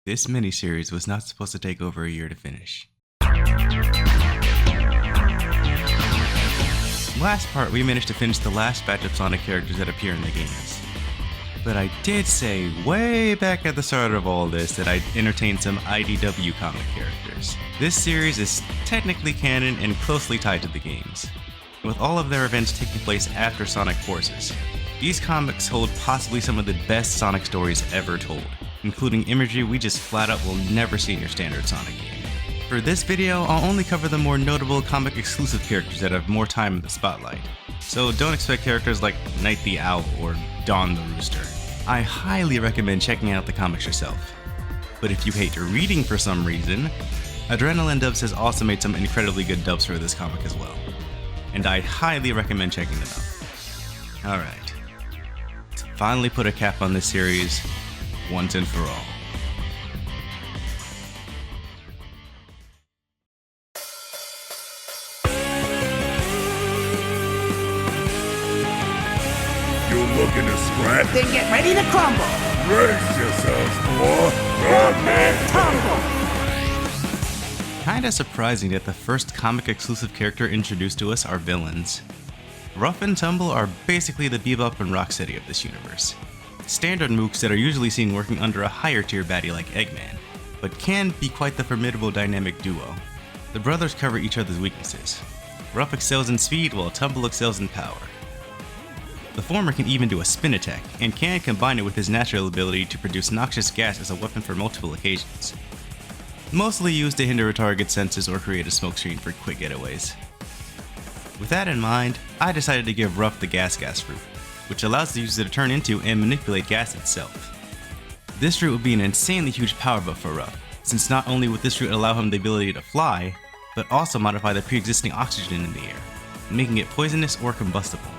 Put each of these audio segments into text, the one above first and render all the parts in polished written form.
This miniseries was not supposed to take over a year to finish. Last part, we managed to finish the last batch of Sonic characters that appear in the games. But I did say way back at the start of all this that I'd entertain some IDW comic characters. This series is technically canon and closely tied to the games, with all of their events taking place after Sonic Forces. These comics hold possibly some of the best Sonic stories ever told, including imagery we just flat out will never see in your standard Sonic game. For this video, I'll only cover the more notable comic exclusive characters that have more time in the spotlight, so don't expect characters like Night the Owl or Dawn the Rooster. I highly recommend checking out the comics yourself. But if you hate reading for some reason, Adrenaline Dubs has also made some incredibly good dubs for this comic as well, and I highly recommend checking them out. Alright, let's finally put a cap on this series once and for all. Looking to scrap? Then get ready to crumble! Brace yourselves, boy! Rock and tumble! Kinda surprising that the first comic exclusive character introduced to us are villains. Rough and Tumble are basically the Bebop and Rocksteady of this universe. Standard mooks that are usually seen working under a higher tier baddie like Eggman, but can be quite the formidable dynamic duo. The brothers cover each other's weaknesses. Rough excels in speed while Tumble excels in power. The former can even do a spin attack, and can combine it with his natural ability to produce noxious gas as a weapon for multiple occasions. Mostly used to hinder a target's senses or create a smokescreen for quick getaways. With that in mind, I decided to give Rough the Gas fruit, which allows the user to turn into and manipulate gas itself. This fruit would be an insanely huge power buff for Rough, since not only would this fruit allow him the ability to fly, but also modify the pre-existing oxygen in the air, making it poisonous or combustible.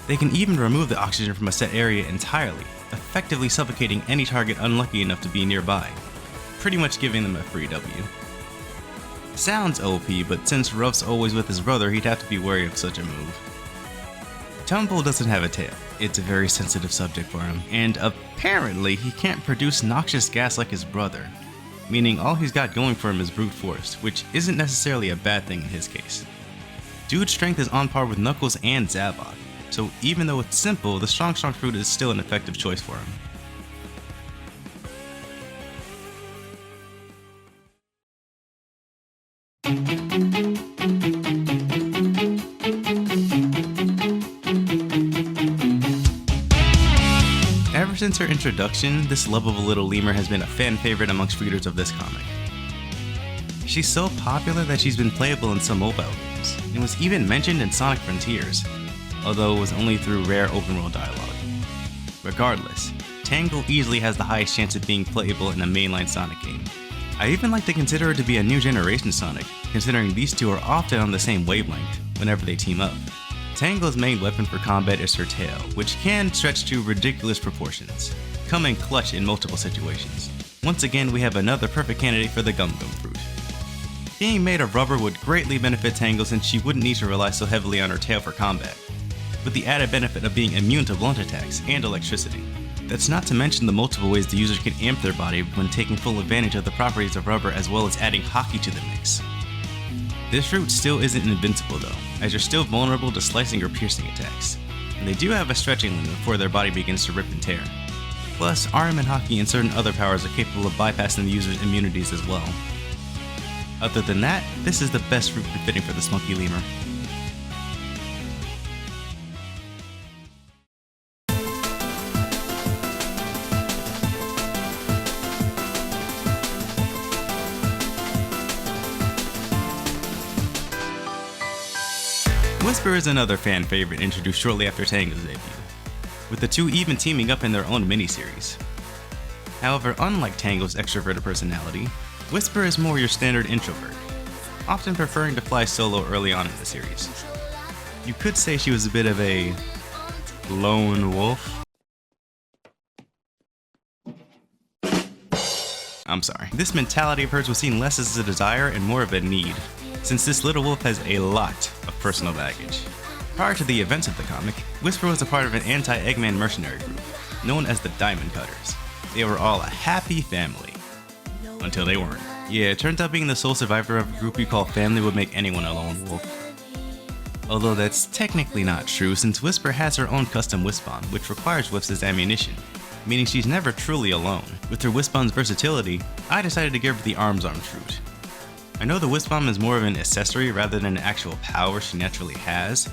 They can even remove the oxygen from a set area entirely, effectively suffocating any target unlucky enough to be nearby, pretty much giving them a free W. Sounds OP, but since Rough's always with his brother, he'd have to be wary of such a move. Tumble doesn't have a tail. It's a very sensitive subject for him, and apparently he can't produce noxious gas like his brother, meaning all he's got going for him is brute force, which isn't necessarily a bad thing in his case. Dude's strength is on par with Knuckles and Zavok, so even though it's simple, the Strong fruit is still an effective choice for him. Ever since her introduction, this lovable little lemur has been a fan favorite amongst readers of this comic. She's so popular that she's been playable in some mobile games, and was even mentioned in Sonic Frontiers, although it was only through rare open-world dialogue. Regardless, Tangle easily has the highest chance of being playable in a mainline Sonic game. I even like to consider her to be a new generation Sonic, considering these two are often on the same wavelength whenever they team up. Tangle's main weapon for combat is her tail, which can stretch to ridiculous proportions, coming clutch in multiple situations. Once again, we have another perfect candidate for the Gum Gum fruit. Being made of rubber would greatly benefit Tangle since she wouldn't need to rely so heavily on her tail for combat, with the added benefit of being immune to blunt attacks and electricity. That's not to mention the multiple ways the user can amp their body when taking full advantage of the properties of rubber, as well as adding hockey to the mix. This fruit still isn't invincible though, as you're still vulnerable to slicing or piercing attacks, and they do have a stretching limit before their body begins to rip and tear. Plus, arm and hockey and certain other powers are capable of bypassing the user's immunities as well. Other than that, this is the best fruit befitting for the Smoky Lemur. Whisper is another fan favorite introduced shortly after Tangle's debut, with the two even teaming up in their own miniseries. However, unlike Tangle's extroverted personality, Whisper is more your standard introvert, often preferring to fly solo early on in the series. You could say she was a bit of a lone wolf. I'm sorry. This mentality of hers was seen less as a desire and more of a need, since this little wolf has a lot of personal baggage. Prior to the events of the comic, Whisper was a part of an anti-Eggman mercenary group, known as the Diamond Cutters. They were all a happy family. Until they weren't. Yeah, it turns out being the sole survivor of a group you call family would make anyone a lone wolf. Although that's technically not true, since Whisper has her own custom Wisp-Bomb, which requires whiffs as ammunition, meaning she's never truly alone. With her Wisp-Bomb's versatility, I decided to give her the Arms fruit. I know the Wisp-Bomb is more of an accessory rather than an actual power she naturally has,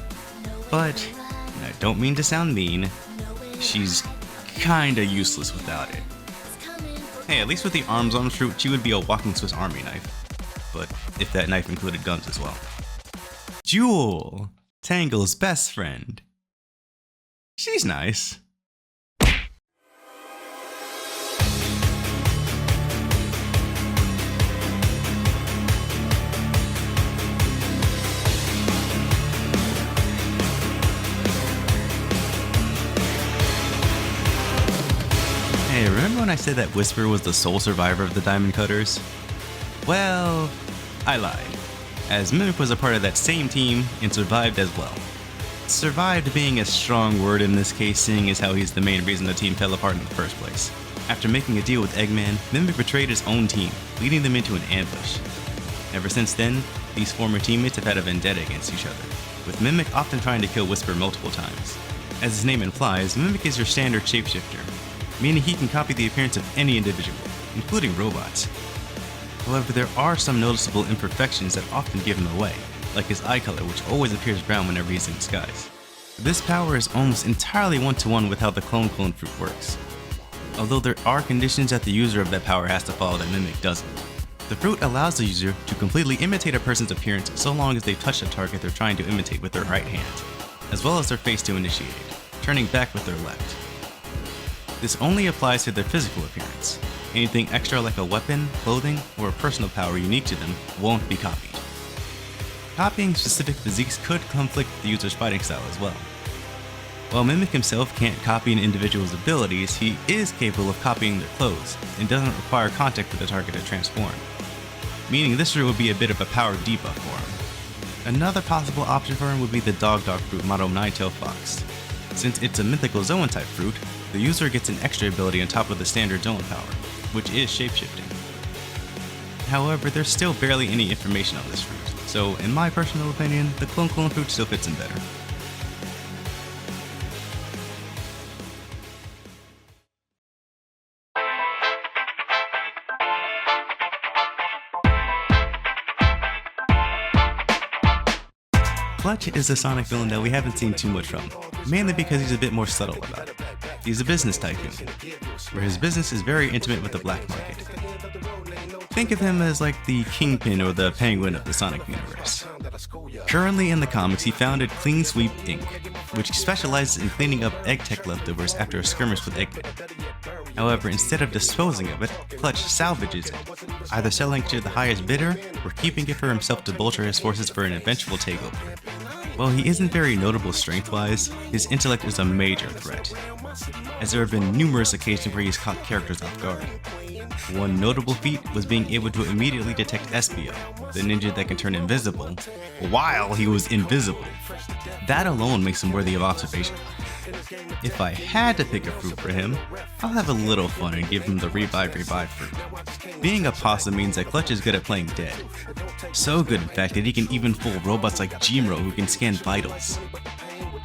but, and I don't mean to sound mean, she's kinda useless without it. Hey, at least with the Arms fruit, she would be a walking Swiss Army knife. But if that knife included guns as well. Jewel, Tangle's best friend. She's nice. Hey, remember when I said that Whisper was the sole survivor of the Diamond Cutters? Well, I lied, as Mimic was a part of that same team and survived as well. Survived being a strong word in this case, seeing as how he's the main reason the team fell apart in the first place. After making a deal with Eggman, Mimic betrayed his own team, leading them into an ambush. Ever since then, these former teammates have had a vendetta against each other, with Mimic often trying to kill Whisper multiple times. As his name implies, Mimic is your standard shapeshifter, meaning he can copy the appearance of any individual, including robots. However, there are some noticeable imperfections that often give him away, like his eye color, which always appears brown whenever he's in disguise. This power is almost entirely one-to-one with how the clone fruit works, although there are conditions that the user of that power has to follow that Mimic doesn't. The fruit allows the user to completely imitate a person's appearance so long as they touch the target they're trying to imitate with their right hand, as well as their face to initiate it, turning back with their left. This only applies to their physical appearance. Anything extra like a weapon, clothing, or a personal power unique to them won't be copied. Copying specific physiques could conflict with the user's fighting style as well. While Mimic himself can't copy an individual's abilities, he is capable of copying their clothes, and doesn't require contact with the target to transform, meaning this route would be a bit of a power debuff for him. Another possible option for him would be the Dog fruit motto Ninetail Fox. Since it's a mythical Zoan type fruit, the user gets an extra ability on top of the standard Zoan power, which is shapeshifting. However, there's still barely any information on this fruit, so in my personal opinion, the clone fruit still fits in better. Clutch is a Sonic villain that we haven't seen too much from, mainly because he's a bit more subtle about it. He's a business tycoon, where his business is very intimate with the black market. Think of him as like the Kingpin or the Penguin of the Sonic universe. Currently in the comics, he founded Clean Sweep Inc., which specializes in cleaning up egg tech leftovers after a skirmish with Eggman. However, instead of disposing of it, Clutch salvages it, either selling it to the highest bidder or keeping it for himself to bolster his forces for an eventual takeover. While he isn't very notable strength-wise, his intellect is a major threat, as there have been numerous occasions where he's caught characters off guard. One notable feat was being able to immediately detect Espio, the ninja that can turn invisible, while he was invisible. That alone makes him worthy of observation. If I had to pick a fruit for him, I'll have a little fun and give him the Revive fruit. Being a possum means that Clutch is good at playing dead. So good in fact that he can even fool robots like Jimro who can scan vitals.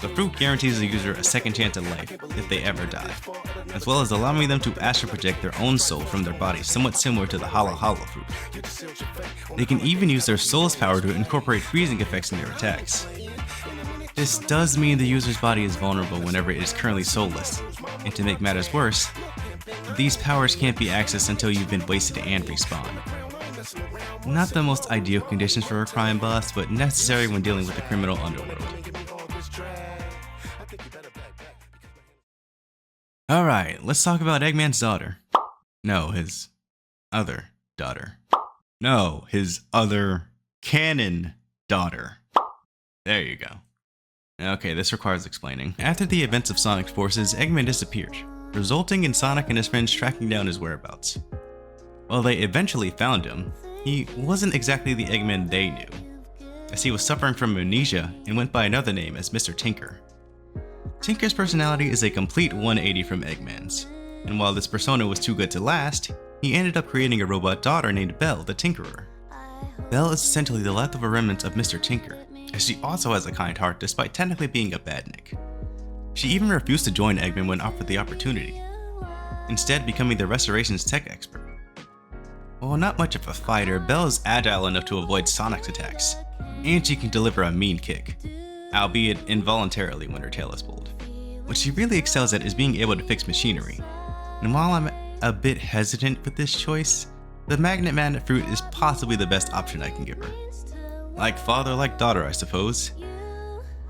The fruit guarantees the user a second chance at life if they ever die, as well as allowing them to astral project their own soul from their body, somewhat similar to the Hala fruit. They can even use their soul's power to incorporate freezing effects in their attacks. This does mean the user's body is vulnerable whenever it is currently soulless, and to make matters worse, these powers can't be accessed until you've been wasted and respawned. Not the most ideal conditions for a crime boss, but necessary when dealing with the criminal underworld. Alright, let's talk about Eggman's daughter. No, his other daughter. No, his other canon daughter. There you go. Okay, this requires explaining. After the events of Sonic's forces, Eggman disappeared, resulting in Sonic and his friends tracking down his whereabouts. While they eventually found him, he wasn't exactly the Eggman they knew, as he was suffering from amnesia and went by another name as Mr. Tinker. Tinker's personality is a complete 180 from Eggman's. and while this persona was too good to last, he ended up creating a robot daughter named Belle the Tinkerer. Belle is essentially the leftover remnants of Mr. Tinker, as she also has a kind heart despite technically being a badnik. She even refused to join Eggman when offered the opportunity, instead becoming the Restoration's tech expert. While not much of a fighter, Belle is agile enough to avoid Sonic's attacks, and she can deliver a mean kick, albeit involuntarily when her tail is pulled. What she really excels at is being able to fix machinery, and while I'm a bit hesitant with this choice, the Magnet Man fruit is possibly the best option I can give her. Like father, like daughter, I suppose.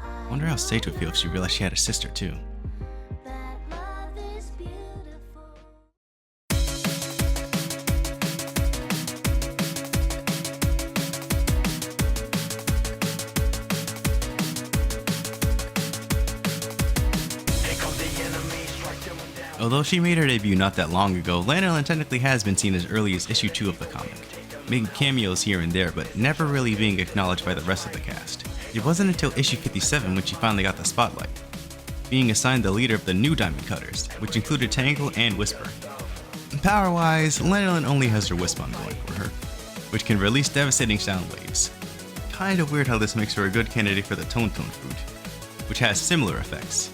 I wonder how Sage would feel if she realized she had a sister too. Although she made her debut not that long ago, Lanolin technically has been seen as early as issue 2 of the comic, making cameos here and there but never really being acknowledged by the rest of the cast. It wasn't until issue 57 when she finally got the spotlight, being assigned the leader of the new Diamond Cutters, which included Tangle and Whisper. Power-wise, Lanolin only has her Wisp going for her, which can release devastating sound waves. Kinda weird how this makes her a good candidate for the Tone fruit, which has similar effects.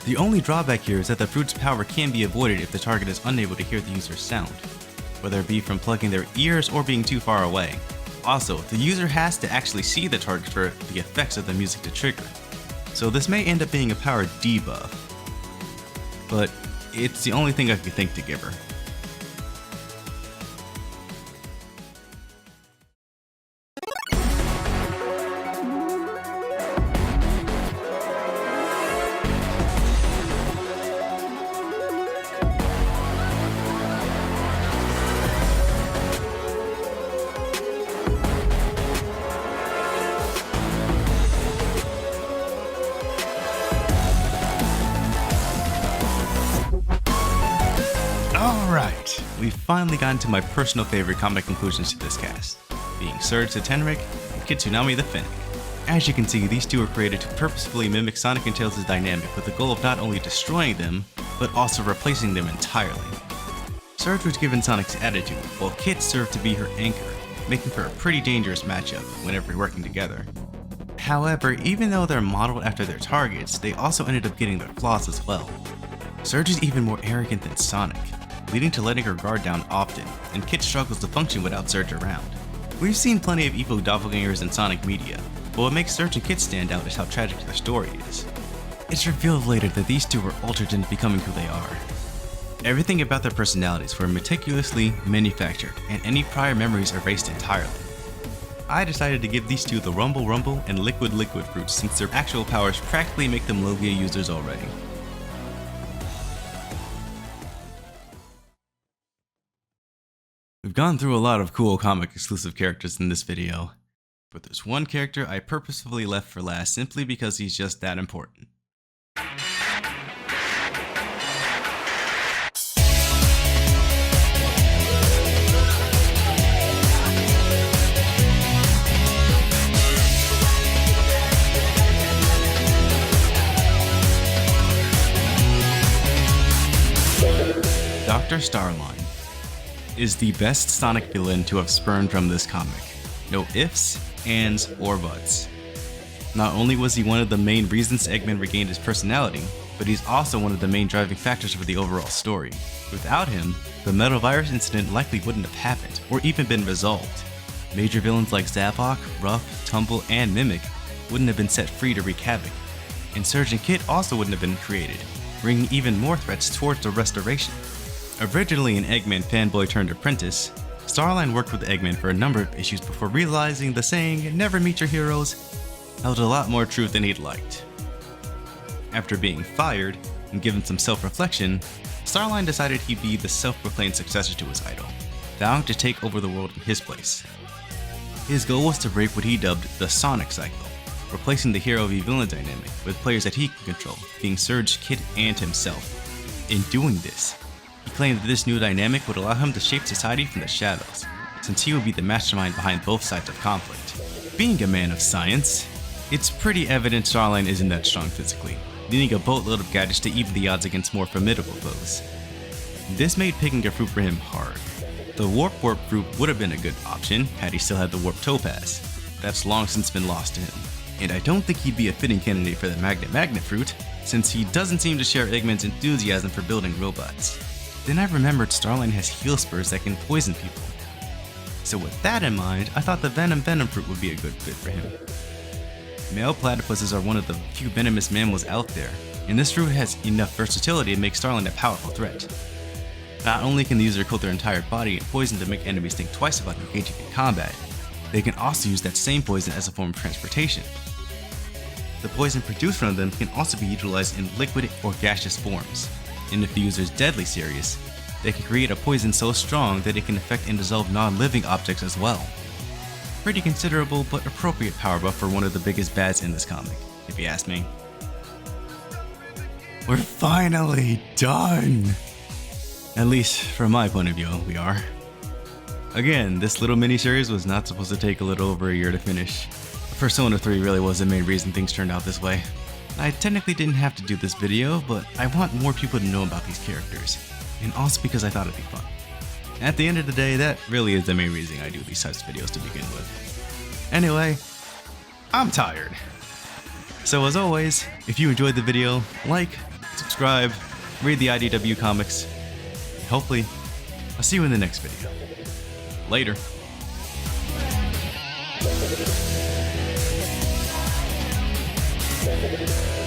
The only drawback here is that the fruit's power can be avoided if the target is unable to hear the user's sound, whether it be from plugging their ears or being too far away. Also, the user has to actually see the target for the effects of the music to trigger, so this may end up being a power debuff, but it's the only thing I could think to give her. Alright, we've finally gotten to my personal favorite comic conclusions to this cast, being Surge the Tenric and Kitsunami the Finnick. As you can see, these two were created to purposefully mimic Sonic and Tails' dynamic with the goal of not only destroying them, but also replacing them entirely. Surge was given Sonic's attitude, while Kit served to be her anchor, making for a pretty dangerous matchup whenever working together. However, even though they're modeled after their targets, they also ended up getting their flaws as well. Surge is even more arrogant than Sonic, leading to letting her guard down often, and Kit struggles to function without Surge around. We've seen plenty of evil doppelgangers in Sonic media, but what makes Surge and Kit stand out is how tragic their story is. It's revealed later that these two were altered into becoming who they are. Everything about their personalities were meticulously manufactured, and any prior memories erased entirely. I decided to give these two the Rumble Rumble and Liquid Liquid fruits since their actual powers practically make them Logia users already. We've gone through a lot of cool comic exclusive characters in this video, but there's one character I purposefully left for last simply because he's just that important. Dr. Starline is the best Sonic villain to have spurned from this comic. No ifs, ands, or buts. Not only was he one of the main reasons Eggman regained his personality, but he's also one of the main driving factors for the overall story. Without him, the Metal Virus incident likely wouldn't have happened, or even been resolved. Major villains like Zavok, Ruff, Tumble, and Mimic wouldn't have been set free to wreak havoc, and Surge and Kit also wouldn't have been created, bringing even more threats towards the Restoration. Originally an Eggman fanboy turned apprentice, Starline worked with Eggman for a number of issues before realizing the saying, "never meet your heroes," held a lot more truth than he'd liked. After being fired and given some self-reflection, Starline decided he'd be the self-proclaimed successor to his idol, vowing to take over the world in his place. His goal was to break what he dubbed the Sonic Cycle, replacing the hero-v-villain dynamic with players that he can control, being Surge, Kit, and himself. In doing this, he claimed that this new dynamic would allow him to shape society from the shadows, since he would be the mastermind behind both sides of conflict. Being a man of science, it's pretty evident Starline isn't that strong physically, needing a boatload of gadgets to even the odds against more formidable foes. This made picking a fruit for him hard. The Warp fruit would have been a good option had he still had the Warp Topaz. That's long since been lost to him. And I don't think he'd be a fitting candidate for the Magnet fruit, since he doesn't seem to share Eggman's enthusiasm for building robots. Then I remembered Starline has heal spurs that can poison people. So with that in mind, I thought the Venom fruit would be a good fit for him. Male platypuses are one of the few venomous mammals out there, and this fruit has enough versatility to make Starline a powerful threat. Not only can the user coat their entire body in poison to make enemies think twice about engaging in combat, they can also use that same poison as a form of transportation. The poison produced from them can also be utilized in liquid or gaseous forms, and if the user is deadly serious, they can create a poison so strong that it can affect and dissolve non-living objects as well. Pretty considerable but appropriate power buff for one of the biggest bads in this comic, if you ask me. We're finally done! At least from my point of view, we are. Again, this little miniseries was not supposed to take a little over a year to finish. Persona 3 really was the main reason things turned out this way. I technically didn't have to do this video, but I want more people to know about these characters, and also because I thought it'd be fun. At the end of the day, that really is the main reason I do these types of videos to begin with. Anyway, I'm tired. So as always, if you enjoyed the video, like, subscribe, read the IDW comics, and hopefully, I'll see you in the next video. Later. Thank you.